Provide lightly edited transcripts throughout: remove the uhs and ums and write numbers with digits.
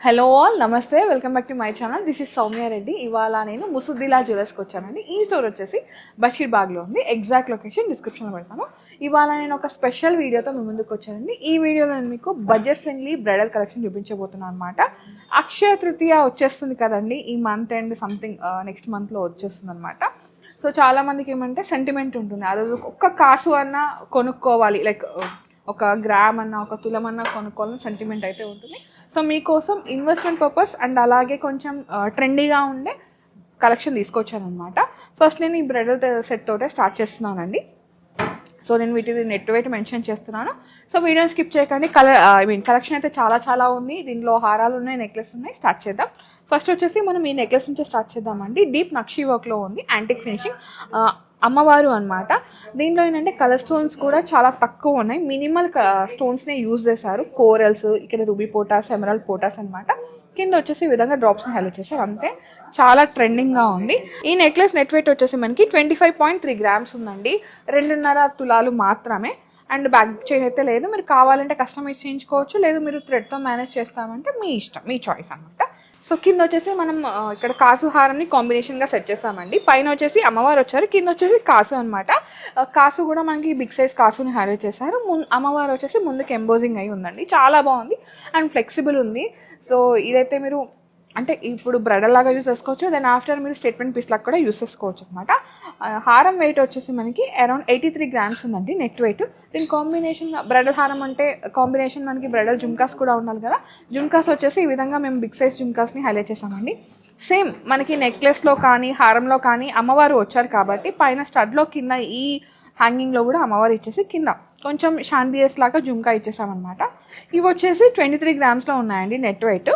Hello all నమస్తే, welcome back to my channel. This is Soumya Reddy. ఇవాళ నేను ముసుద్దిలా జ్యువెలర్స్కి వచ్చానండి. ఈ స్టోర్ వచ్చేసి బషీర్బాగ్లో ఉంది. ఎగ్జాక్ట్ లొకేషన్ డిస్క్రిప్షన్లో పెడతాను. ఇవాళ నేను ఒక స్పెషల్ వీడియోతో మీ ముందుకు వచ్చానండి. ఈ వీడియోలో నేను మీకు బడ్జెట్ ఫ్రెండ్లీ బ్రైడల్ కలెక్షన్ చూపించబోతున్నాను అనమాట. అక్షయ తృతీయ వచ్చేస్తుంది కదండి, ఈ మంత్ అండ్ సంథింగ్ నెక్స్ట్ మంత్లో వచ్చేస్తుంది అనమాట. సో చాలామందికి ఏమంటే సెంటిమెంట్ ఉంటుంది, ఆ రోజు ఒక్క కాసు అన్నా కొనుక్కోవాలి, లైక్ ఒక గ్రామ్ అన్న ఒక తులం అన్న కొనుక్కోవాలని సెంటిమెంట్ అయితే ఉంటుంది. సో మీకోసం ఇన్వెస్ట్మెంట్ పర్పస్ అండ్ అలాగే కొంచెం ట్రెండీగా ఉండే కలెక్షన్ తీసుకొచ్చాను అనమాట. ఫస్ట్ నేను ఈ బ్రైడల్ సెట్ తోటే స్టార్ట్ చేస్తున్నానండి. సో నేను వీటిని నెట్ వెయిట్ మెన్షన్ చేస్తున్నాను. సో వీడియోని స్కిప్ చేయకండి. కలెక్షన్ అయితే చాలా ఉంది. దీంట్లో హారాలు ఉన్నాయి, నెక్లెస్ ఉన్నాయి. స్టార్ట్ చేద్దాం. ఫస్ట్ వచ్చేసి మనం ఈ నెక్లెస్ నుంచి స్టార్ట్ చేద్దామండి. డీప్ నక్షీ వర్క్లో ఉంది, యాంటిక్ ఫినిషింగ్, అమ్మవారు అనమాట. దీంట్లో ఏంటంటే కలర్ స్టోన్స్ కూడా చాలా తక్కువ ఉన్నాయి, మినిమల్ స్టోన్స్నే యూజ్ చేశారు. కోరల్స్, ఇక్కడ రూబీ పోటాస్, ఎమరాల్డ్ పోటాస్ అనమాట. కింద వచ్చేసి ఈ విధంగా డ్రాప్స్ని హైలైట్ చేశారు, అంతే. చాలా ట్రెండింగ్గా ఉంది. ఈ నెక్లెస్ నెట్ వెయిట్ వచ్చేసి మనకి 25.3 గ్రామ్స్ ఉందండి. 2.5 తులాలు మాత్రమే. అండ్ బ్యాక్ చైన్ అయితే లేదు. మీరు కావాలంటే కస్టమైజ్ చేయించుకోవచ్చు, లేదు మీరు థ్రెడ్తో మేనేజ్ చేస్తామంటే మీ ఇష్టం, మీ చాయిస్ అనమాట. సో కింద వచ్చేసి మనం ఇక్కడ కాసు హారంని కాంబినేషన్గా సెట్ చేస్తామండి. పైన వచ్చేసి అమ్మవారు వచ్చారు, కింద వచ్చేసి కాసు అనమాట. కాసు కూడా మనకి బిగ్ సైజ్ కాసుని హైలైట్ చేశారు. అమ్మవారు వచ్చేసి ముందుకు ఎంబోజింగ్ అయి ఉందండి, చాలా బాగుంది అండ్ ఫ్లెక్సిబుల్ ఉంది. సో ఇదైతే మీరు అంటే ఇప్పుడు బ్రైడల్ లాగా యూస్ చేసుకోవచ్చు, దెన్ ఆఫ్టర్ మీరు స్టేట్మెంట్ పీస్ లాగా కూడా యూస్ చేసుకోవచ్చు అనమాట. హారం వెయిట్ వచ్చేసి మనకి అరౌండ్ 83 గ్రామ్స్ ఉందండి నెట్ వెయిట్. దీని కాంబినేషన్ బ్రైడల్ హారం అంటే కాంబినేషన్ మనకి బ్రైడల్ జుమ్కాస్ కూడా ఉండాలి కదా. జుమ్కాస్ వచ్చేసి ఈ విధంగా మేము బిగ్ సైజ్ జుమ్కాస్ని హైలైట్ చేసామండి. సేమ్ మనకి నెక్లెస్లో కానీ హారంలో కానీ అమ్మవారు వచ్చారు కాబట్టి పైన స్టడ్లో కింద ఈ హ్యాంగింగ్లో కూడా అమ్మవారు ఇచ్చేసి కింద కొంచెం షాండియర్స్ లాగా జుమ్కా ఇచ్చేసామన్నమాట. ఇవి వచ్చేసి 23 గ్రామ్స్లో ఉన్నాయండి నెట్ వెయిట్.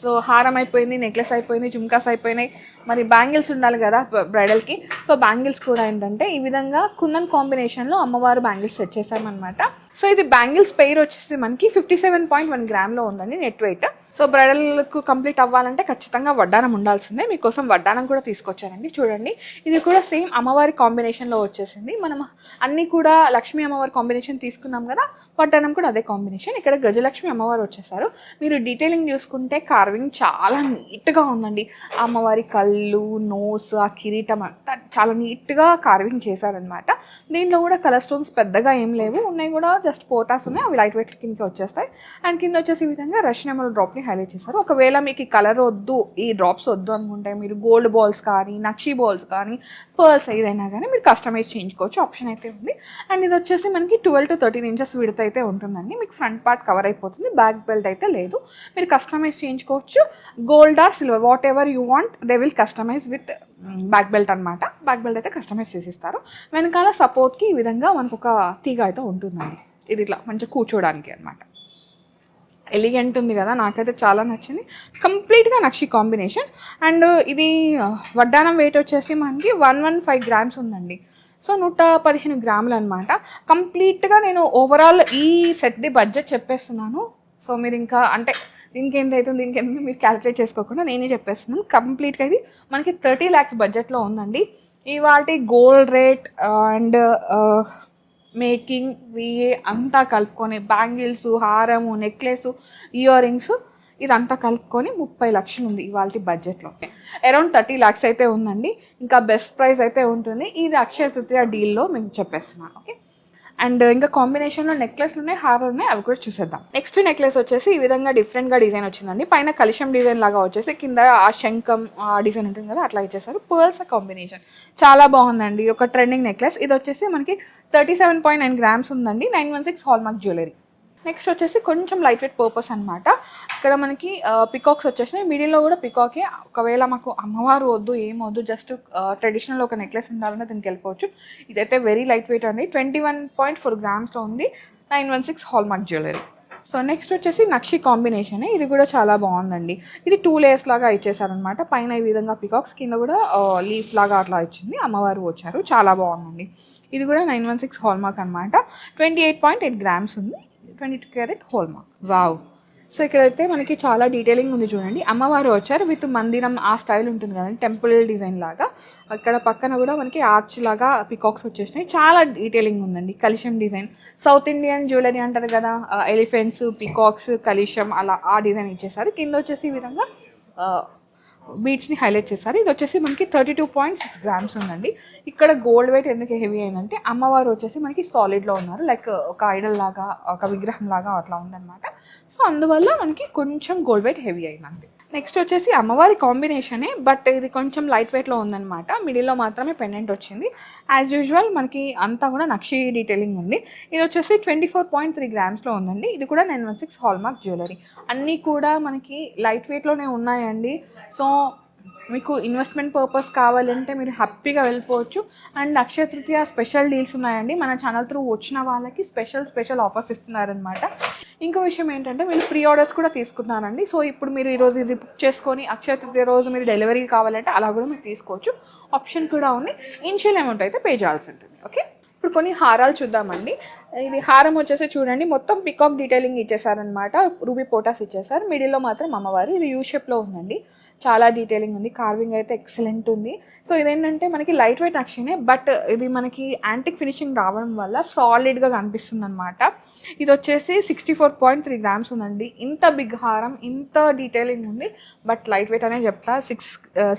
సో హారం అయిపోయింది, నెక్లెస్ అయిపోయింది, జుమ్కాస్ అయిపోయినాయి. మరి బ్యాంగిల్స్ ఉండాలి కదా బ్రైడల్కి. సో బ్యాంగిల్స్ కూడా ఏంటంటే ఈ విధంగా కుందన్ కాంబినేషన్లో అమ్మవారు బ్యాంగిల్స్ సెట్ చేశామన్నమాట. సో ఇది బ్యాంగిల్స్ పెయిర్ వచ్చేసి మనకి 57.1 గ్రామ్లో ఉందండి నెట్ వెయిట్. సో బ్రైడల్కు కంప్లీట్ అవ్వాలంటే ఖచ్చితంగా వడ్డానం ఉండాల్సిందే. మీకోసం వడ్డానం కూడా తీసుకొచ్చానండి, చూడండి. ఇది కూడా సేమ్ అమ్మవారి కాంబినేషన్లో వచ్చేసింది. మనం అన్నీ కూడా లక్ష్మీ అమ్మవారి కాంబినేషన్ తీసుకున్నాం కదా, వడ్డానం కూడా అదే కాంబినేషన్. ఇక్కడ గజలక్ష్మి అమ్మవారు వచ్చేసారు. మీరు డీటెయిలింగ్ చూసుకుంటే కార్వింగ్ చాలా నీట్గా ఉందండి. అమ్మవారి కళ్ళు, నోస్, ఆ కిరీటం అంతా చాలా నీట్గా కార్వింగ్ చేశారనమాట. దీంట్లో కూడా కలర్ స్టోన్స్ పెద్దగా ఏం లేవు, ఉన్నాయి కూడా జస్ట్ పోటాస్ ఉన్నాయి, అవి లైట్ వెయిట్ కిందకి వచ్చేస్తాయి. అండ్ కింద వచ్చేసి ఈ విధంగా రష్యన్ ఎమరాల్డ్ డ్రాప్ని హైలైట్ చేశారు. ఒకవేళ మీకు ఈ కలర్ వద్దు, ఈ డ్రాప్స్ వద్దు అనుకుంటే మీరు గోల్డ్ బాల్స్ కానీ, నక్షీ బాల్స్ కానీ, పర్ల్స్ ఏదైనా కానీ మీరు కస్టమైజ్ చేయించుకోవచ్చు, ఆప్షన్ అయితే ఉంది. అండ్ ఇది వచ్చేసి మనకి 12 to 13 ఇంచెస్ విడత అయితే ఉంటుందండి. మీకు ఫ్రంట్ పార్ట్ కవర్ అయిపోతుంది, బ్యాక్ బెల్ట్ అయితే లేదు. మీరు కస్టమైజ్ చేయించుకోవచ్చు, gold or silver whatever you want they will customize with back belt అనమాట. బ్యాక్ బెల్ట్ అయితే కస్టమైజ్ చేసిస్తారు. వెనకాల సపోర్ట్కి ఈ విధంగా మనకు ఒక తీగ అయితే ఉంటుందండి, ఇది ఇట్లా మంచిగా కూర్చోడానికి అనమాట. ఎలిగెంట్ ఉంది కదా, నాకైతే చాలా నచ్చింది. కంప్లీట్గా నక్షి కాంబినేషన్. అండ్ ఇది వడ్డానం వెయిట్ వచ్చేసి మనకి 115 గ్రామ్స్ ఉందండి. సో 115 గ్రాములు అనమాట. కంప్లీట్గా నేను ఓవరాల్ ఈ సెట్ది బడ్జెట్ చెప్పేస్తున్నాను. సో మీరు ఇంకా అంటే దీనికి ఏంటవుతుంది, దీనికి ఏంటంటే మీరు క్యాలిక్యులేట్ చేసుకోకుండా నేనే చెప్పేస్తున్నాను. కంప్లీట్గా ఇది మనకి 30 lakhs బడ్జెట్లో ఉందండి. ఇవాళ gold rate and making VA అంతా కలుపుకొని బ్యాంగిల్స్, హారము, నెక్లెస్, ఇయర్ రింగ్స్ ఇదంతా కలుపుకొని 30 లక్షలు ఉంది ఇవాళ బడ్జెట్లో. అరౌండ్ 30 lakhs అయితే ఉందండి. ఇంకా బెస్ట్ ప్రైస్ అయితే ఉంటుంది. ఇది అక్షయ తృతీయ డీల్లో మీకు చెప్పేస్తున్నాను, ఓకే. అండ్ ఇంకా కాంబినేషన్లో నెక్లెస్లు ఉన్నాయి, హారాలు ఉన్నాయి, అవి కూడా చూసేద్దాం. నెక్స్ట్ నెక్లెస్ వచ్చేసి ఈ విధంగా డిఫరెంట్గా డిజైన్ వచ్చిందండి. పైన కలిశం డిజైన్ లాగా వచ్చేసి కింద ఆ శంఖం ఆ డిజైన్ ఉంటుంది కదా, అట్లా ఇచ్చేసారు. పర్ల్స్ కాంబినేషన్ చాలా బాగుందండి, ఒక ట్రెండింగ్ నెక్లెస్. ఇది వచ్చేసి మనకి 37.9 గ్రామ్స్ ఉందండి. 916 హాల్మార్క్ జ్యువెలరీ. నెక్స్ట్ వచ్చేసి కొంచెం లైట్ వెయిట్ పర్పస్ అనమాట. ఇక్కడ మనకి పికాక్స్ వచ్చేసినాయి, మిడిల్లో కూడా పికాకే. ఒకవేళ మాకు అమ్మవారు వద్దు, ఏం వద్దు, జస్ట్ ట్రెడిషనల్ ఒక నెక్లెస్ ఉండాలంటే దీనికి వెళ్ళిపోవచ్చు. ఇదైతే వెరీ లైట్ వెయిట్ అండి. 21.4 గ్రామ్స్లో ఉంది. 916 హాల్మార్క్ జ్యువెలరీ. సో నెక్స్ట్ వచ్చేసి నక్షి కాంబినేషన్. ఇది కూడా చాలా బాగుందండి. ఇది 2 layers లాగా ఇచ్చేసారనమాట. పైన ఈ విధంగా పికాక్స్, కింద కూడా లీఫ్ లాగా అట్లా ఇచ్చింది, అమ్మవారు వచ్చారు, చాలా బాగుందండి. ఇది కూడా 916 హాల్మార్క్ అనమాట. 28.8 గ్రామ్స్ ఉంది. 22 క్యారెట్ హాల్మార్క్. వావ్, సో ఇక్కడైతే మనకి చాలా డీటెయిలింగ్ ఉంది చూడండి. అమ్మవారు వచ్చారు విత్ మందిరం ఆ స్టైల్ ఉంటుంది కదండి, టెంపుల్ డిజైన్ లాగా. అక్కడ పక్కన కూడా మనకి ఆర్చ్ లాగా పికాక్స్ వచ్చేసినాయి. చాలా డీటెయిలింగ్ ఉందండి. కలిశం డిజైన్, సౌత్ ఇండియన్ జ్యువెలరీ అంటారు కదా, ఎలిఫెంట్స్, పికాక్స్, కలిశం అలా ఆ డిజైన్ ఇచ్చేసారు. కింద వచ్చేసి ఈ విధంగా బీడ్స్ని హైలైట్ చేస్తారు. ఇది వచ్చేసి మనకి 32.6 grams ఉందండి. ఇక్కడ గోల్డ్ వెయిట్ ఎందుకు హెవీ అయిందంటే అమ్మవారు వచ్చేసి మనకి సాలిడ్లో ఉన్నారు, లైక్ ఒక ఐడల్ లాగా, ఒక విగ్రహం లాగా అట్లా ఉందన్నమాట. సో అందువల్ల మనకి కొంచెం గోల్డ్ వెయిట్ హెవీ అయిందండి. నెక్స్ట్ వచ్చేసి అమ్మవారి కాంబినేషనే, బట్ ఇది కొంచెం లైట్ వెయిట్లో ఉందన్నమాట. మిడిల్లో మాత్రమే పెండెంట్ వచ్చింది. యాజ్ యూజువల్ మనకి అంతా కూడా నక్షి డీటెయిలింగ్ ఉంది. ఇది వచ్చేసి 24.3 గ్రామ్స్లో ఉందండి. ఇది కూడా 916 హాల్మార్క్ జ్యువెలరీ. అన్నీ కూడా మనకి లైట్ వెయిట్లోనే ఉన్నాయండి. సో మీకు ఇన్వెస్ట్మెంట్ పర్పస్ కావాలంటే మీరు హ్యాపీగా వెళ్ళిపోవచ్చు. And Akshaya Tritiya special deals ఉన్నాయండి. మన ఛానల్ త్రూ వచ్చిన వాళ్ళకి స్పెషల్ ఆఫర్స్ ఇస్తున్నారనమాట. ఇంకో విషయం ఏంటంటే వీళ్ళు ప్రీ ఆర్డర్స్ కూడా తీసుకున్నారండి. సో ఇప్పుడు మీరు ఈరోజు ఇది బుక్ చేసుకొని అక్షయ తృతీయ రోజు మీరు డెలివరీ కావాలంటే అలా కూడా మీరు తీసుకోవచ్చు. ఆప్షన్ కూడా ఉంది. ఇనిషియల్ అమౌంట్ అయితే పే చేయాల్సి ఉంటుంది. ఓకే, ఇప్పుడు కొన్ని హారాలు చూద్దామండి. ఇది హారం వచ్చేసి చూడండి, మొత్తం పికాక్ డీటెయిలింగ్ ఇచ్చేసారనమాట. రూబీ పోటాస్ ఇచ్చేసారు. మిడిల్లో మాత్రం అమ్మవారు. ఇది యూ షేప్లో ఉందండి. చాలా డీటెయిలింగ్ ఉంది. కార్వింగ్ అయితే ఎక్సలెంట్ ఉంది. సో ఇదేంటంటే మనకి లైట్ వెయిట్ నక్షినే, బట్ ఇది మనకి యాంటిక్ ఫినిషింగ్ రావడం వల్ల సాలిడ్గా కనిపిస్తుంది అనమాట. ఇది వచ్చేసి 64.3 గ్రామ్స్ ఉందండి. ఇంత బిగ్ హారం, ఇంత డీటెయిలింగ్ ఉంది, బట్ లైట్ వెయిట్ అనే చెప్తా.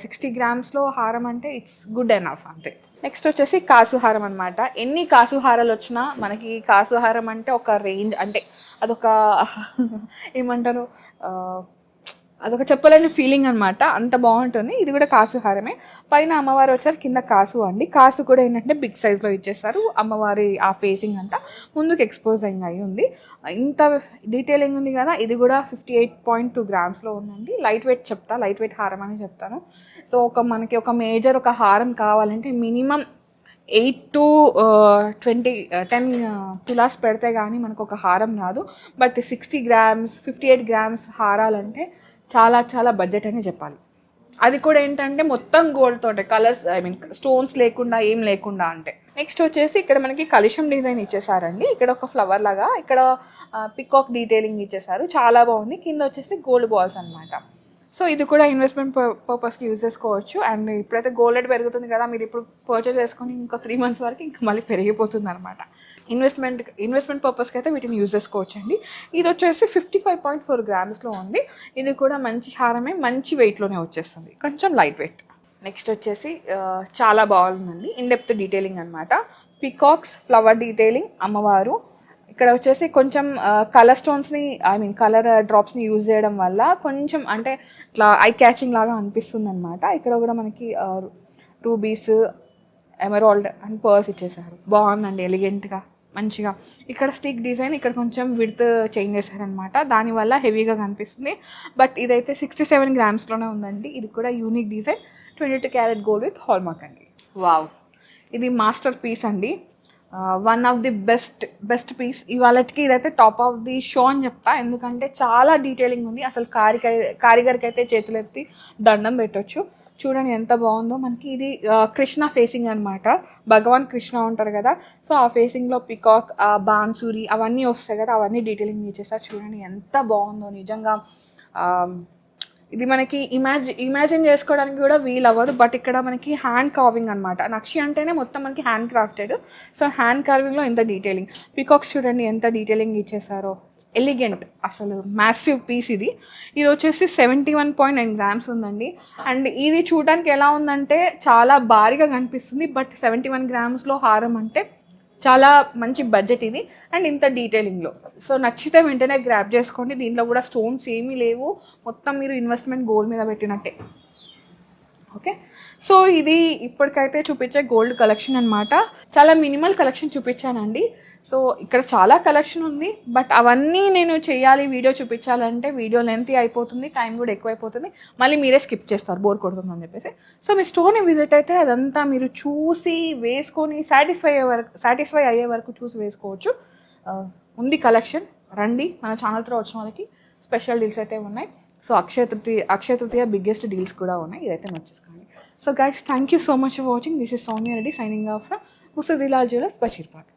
60 గ్రామ్స్లో హారం అంటే ఇట్స్ గుడ్ ఎనఫ్ అంతే. నెక్స్ట్ వచ్చేసి కాసుహారం అనమాట. ఎన్ని కాసుహారాలు వచ్చినా మనకి కాసుహారం అంటే ఒక రేంజ్, అంటే అదొక ఏమంటారు, అదొక చెప్పలేని ఫీలింగ్ అనమాట. అంత బాగుంటుంది. ఇది కూడా కాసుహారమే. పైన అమ్మవారు వచ్చారు, కింద కాసు అండి. కాసు కూడా ఏంటంటే బిగ్ సైజ్లో ఇచ్చేస్తారు. అమ్మవారి ఆ ఫేసింగ్ అంతా ముందుకు ఎక్స్పోజ్ అయి ఉంది. ఇంత డీటెయిలింగ్ ఉంది కదా. ఇది కూడా 58.2 గ్రామ్స్లో ఉందండి. లైట్ వెయిట్ చెప్తా, లైట్ వెయిట్ హారం అని చెప్తాను. సో మనకి ఒక మేజర్ ఒక హారం కావాలంటే మినిమం 8 to 10 తులాస్ పెడితే కానీ మనకు ఒక హారం రాదు. బట్ 60 గ్రామ్స్ 58 గ్రామ్స్ హారాలంటే చాలా బడ్జెట్ అని చెప్పాలి. అది కూడా ఏంటంటే మొత్తం గోల్డ్ తోటే, కలర్స్ స్టోన్స్ లేకుండా ఏం లేకుండా. అంటే నెక్స్ట్ వచ్చేసి ఇక్కడ మనకి కలిశం డిజైన్ ఇచ్చేసారండి. ఇక్కడ ఒక ఫ్లవర్ లాగా, ఇక్కడ పికాక్ డీటెయిలింగ్ ఇచ్చేసారు. చాలా బాగుంది. కింద వచ్చేసి గోల్డ్ బాల్స్ అనమాట. సో ఇది కూడా ఇన్వెస్ట్మెంట్ పర్పస్కి యూజ్ చేసుకోవచ్చు. అండ్ ఇప్పుడైతే గోల్డ్ రేట్ పెరుగుతుంది కదా, మీరు ఇప్పుడు పర్చేజ్ చేసుకొని ఇంకో 3 months వరకు ఇంకా మళ్ళీ పెరిగిపోతుంది అనమాట. ఇన్వెస్ట్మెంట్ పర్పస్కి అయితే వీటిని యూజ్ చేసుకోవచ్చు అండి. ఇది వచ్చేసి 55.4 గ్రామ్స్లో ఉంది. ఇది కూడా మంచి హారమే, మంచి వెయిట్లోనే వచ్చేస్తుంది, కొంచెం లైట్ వెయిట్. నెక్స్ట్ వచ్చేసి చాలా బాగుందండి. ఇన్డెప్త్ డీటెయిలింగ్ అనమాట. పికాక్స్, ఫ్లవర్ డీటెయిలింగ్, అమ్మవారు. ఇక్కడ వచ్చేసి కొంచెం కలర్ స్టోన్స్ని కలర్ డ్రాప్స్ని యూజ్ చేయడం వల్ల కొంచెం అంటే ఇట్లా ఐ క్యాచింగ్ లాగా అనిపిస్తుంది అనమాట. ఇక్కడ కూడా మనకి రూబీస్, ఎమరాల్డ్ అండ్ పర్ల్స్ ఇచ్చేసారు. బాగుందండి, ఎలిగెంట్గా మంచిగా. ఇక్కడ స్టిక్ డిజైన్, ఇక్కడ కొంచెం విడ్త్ చేంజ్ చేశారనమాట. దానివల్ల హెవీగా కనిపిస్తుంది. బట్ ఇదైతే 67 గ్రామ్స్లోనే ఉందండి. ఇది కూడా unique design, 22 carat gold with hallmark అండి. వావ్, ఇది మాస్టర్ పీస్ అండి. One of the best piece. ఇవాళకి ఇదైతే టాప్ ఆఫ్ ది షో అని చెప్తా. ఎందుకంటే చాలా డీటెయిలింగ్ ఉంది. అసలు కారిగర్కి అయితే చేతులెత్తి దండం పెట్టొచ్చు. చూడండి ఎంత బాగుందో. మనకి ఇది కృష్ణ ఫేసింగ్ అనమాట. భగవాన్ కృష్ణ ఉంటారు కదా, సో ఆ ఫేసింగ్లో పికాక్, బాన్సూరి అవన్నీ వస్తాయి కదా, అవన్నీ డీటెయిలింగ్ ఇచ్చేసారు. చూడండి ఎంత బాగుందో నిజంగా. ఇది మనకి ఇమాజిన్ చేసుకోవడానికి కూడా వీలు అవ్వదు. బట్ ఇక్కడ మనకి హ్యాండ్ కార్వింగ్ అనమాట. నక్షి అంటేనే మొత్తం మనకి హ్యాండ్ క్రాఫ్టెడ్. సో హ్యాండ్ కార్వింగ్లో ఎంత డీటెయిలింగ్. పికాక్స్ చూడండి ఎంత డీటెయిలింగ్ ఇచ్చేసారో. ఎలిగెంట్, అసలు మ్యాసివ్ పీస్ ఇది. ఇది వచ్చేసి 71.9 గ్రామ్స్ ఉందండి. అండ్ ఇది చూడడానికి ఎలా ఉందంటే చాలా భారీగా కనిపిస్తుంది. బట్ 71 గ్రామ్స్లో హారం అంటే చాలా మంచి బడ్జెట్ ఇది. అండ్ ఇంత డీటెయిలింగ్లో. సో నచ్చితే వెంటనే గ్రాప్ చేసుకోండి. దీంట్లో కూడా స్టోన్స్ ఏమీ లేవు. మొత్తం మీరు ఇన్వెస్ట్మెంట్ గోల్డ్ మీద పెట్టినట్టే. ఓకే, సో ఇది ఇప్పటికైతే చూపించే గోల్డ్ కలెక్షన్ అనమాట. చాలా మినిమల్ కలెక్షన్ చూపించానండి. సో ఇక్కడ చాలా కలెక్షన్ ఉంది. బట్ అవన్నీ నేను చేయాలి, వీడియో చూపించాలంటే వీడియో లెంత్ అయిపోతుంది, టైం కూడా ఎక్కువైపోతుంది. మళ్ళీ మీరే స్కిప్ చేస్తారు, బోర్ కొడుతుందని చెప్పేసి. సో మీ స్టోర్ని విజిట్ అయితే అదంతా మీరు చూసి వేసుకొని సాటిస్ఫై అయ్యే వరకు చూసి వేసుకోవచ్చు. ఉంది కలెక్షన్. రండి, మన ఛానల్ త్రూ వచ్చిన వాళ్ళకి స్పెషల్ డీల్స్ అయితే ఉన్నాయి. So Akshaya Tritiya biggest deals కూడా ఉన్నాయి. ఇదైతే నచ్చేసుకోండి. So guys, thank you so much for watching. This is Soumya Reddy signing off from Musaddila jewellers, Basheerbagh.